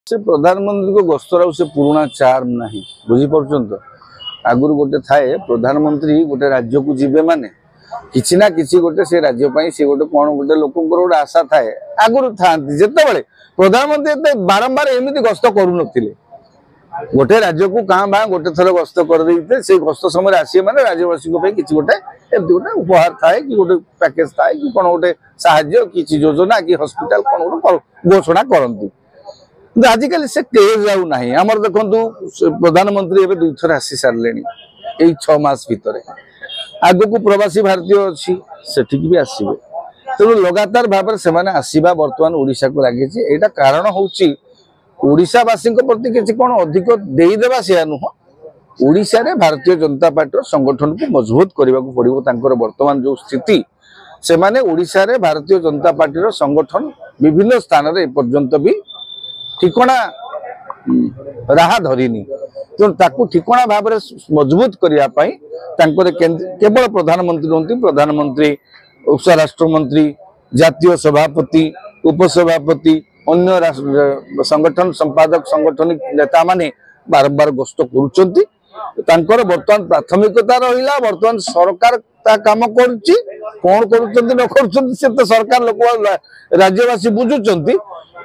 से प्रधानमंत्री को गस्तर से पुराना चार्म ना बुझीपार तो आगुरी गोटे थाए प्रधानमंत्री गोटे राज्य को जीवे माने किसी ना किसी गोटे से राज्य सी गोटे कौन गोटे लोक गोटे आशा थाए आगुरी था जिते प्रधानमंत्री बारंबार एमती गस्त करू गोटे राज्य को कहाँ बा गोटे थर गस्त कर से गस्त समय आसे माने राज्यवासी किसी गोटे एमती गोटे उपहार थाए कि गोटे पैकेज थाए कि कौन गोटे साहाय्य कि योजना कि हॉस्पिटल कौन गोटे घोषणा करती आजिकल से केज जाऊ ना आमर देखु प्रधानमंत्री एवं दुई थर आसी सारे यही 6 मास भितर आग को प्रवासी भारतीय अच्छी सेठिक भी आसवे तेणु लगातार भाव से आसवा बर्तमान ओडिशा को लगे यहाँ कारण हूँ ओडिशावासी प्रति किसी कौन अधिक देदेवा से नुह ओडिशा रे भारतीय जनता पार्टी संगठन को मजबूत करने को पड़ो बर्तमान जो स्थिति से माने ओडिशा रे भारतीय जनता पार्टी संगठन विभिन्न स्थान में एपर्यंत भी ठिकणा राह धरिनी तेणु ताकू ठिकणा भाव में मजबूत करने केवल प्रधानमंत्री नुहति प्रधानमंत्री उपराष्ट्र मंत्री जातीय सभापति उपसभापति अन्य संगठन संपादक संगठनिक नेता माने बारंबार गस्त कर बर्तमान प्राथमिकता रहा बर्तमान सरकार काम कर कौन कर सरकार लोक राज्यवासी बुझुंट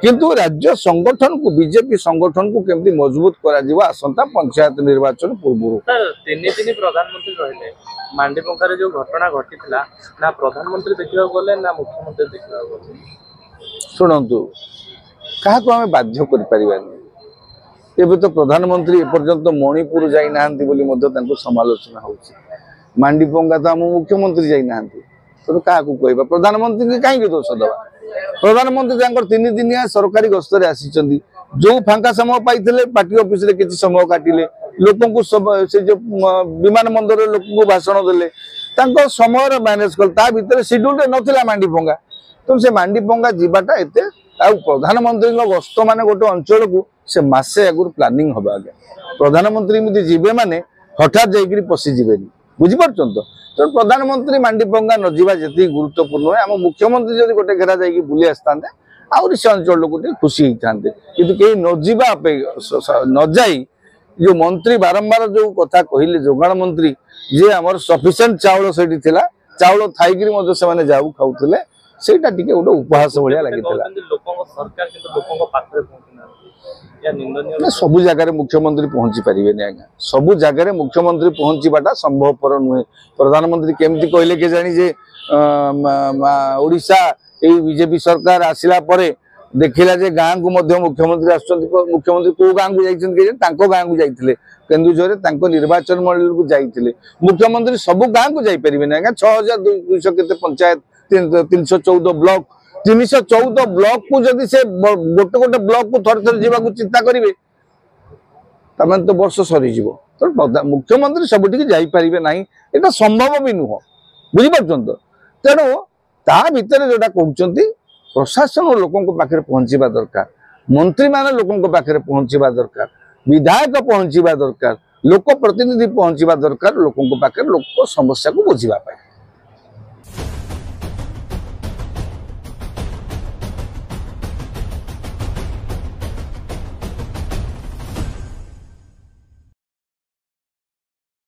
किंतु राज्य संगठन को बीजेपी संगठन को केमती मजबूत करा आसंता पंचायत निर्वाचन पूर्व तीन दिन प्रधानमंत्री रहे मांडीपंखा जो घटना घटी ना प्रधानमंत्री देखा गले ना मुख्यमंत्री देखा गले शुणु क्या आम बाध्य कर तो प्रधानमंत्री एपर्यंत मणिपुर जाइना समालोचना हो मांडीपंगा तो आम मुख्यमंत्री जाइना तो क्या कह प्रधानमंत्री कहीं दोष दवा प्रधानमंत्री 3 दिनिया सरकारी गस्तर आसी जो फांका समय पाई पार्टी ऑफिस रे किसी समय काटिले लोक से जो विमान बंदर लोक को भाषण देले समय मैनेज कल भितर शेड्यूल नथिला मांडीपंगा तो से मांडीपंगा जीवाटा एत प्रधानमंत्री गस्त मान गोटे अंचल को से मासे आगुरी प्लानिंग हम आगे प्रधानमंत्री जीवे माने हठात जाइए पशिजे बुझीपार तो प्रधानमंत्री मांडीपंगा न जावा जी गुरुत्वपूर्ण है आम मुख्यमंत्री जब गोटे घेरा जाकि बुली आसता आहरी से अंचल लोग खुशी होते कि कहीं न जाई जो मंत्री बारंबार जो कथा कहले जोगाण मंत्री जे आमर सफिशिएंट चाउल से चाउल थी से जाऊ खाऊले सेटा टिके गोटे उपहास भाया लगी सबु जगह मुख्यमंत्री पहुंची पारे आज्ञा सबु जगह मुख्यमंत्री पहुंचवाटा संभवपर नुहे प्रधानमंत्री केमती कहले के जानी जे ओडिशा यही बीजेपी सरकार आसिला परे देखिला जे गाँ को मुख्यमंत्री मुख्यमंत्री कौ गाँ को जाइए गाँ को जाइए केन्दुझर निर्वाचन मंडल को जाइए मुख्यमंत्री सबु गाँ को जापरें आज्ञा 6200 के पंचायत 314 ब्लॉक 314 ब्लॉक को जदि से गोटे गोटे ब्लॉक को थर थर जावाक चिंता करेंगे तो वर्ष सरीज तो मुख्यमंत्री सबुठी जापरें ना यहाँ संभव भी नुह बुझीपार तो तेणु ता भितर जोटा कहते प्रशासन लोकों पाखे पहुंचवा दरकार मंत्री मान लोकों पाखे पहुंचवा दरकार विधायक पहुंचवा दरकार लोक प्रतिनिधि पहुंचवा दरकार लोकों पाखे लोक समस्या को बुझीबा।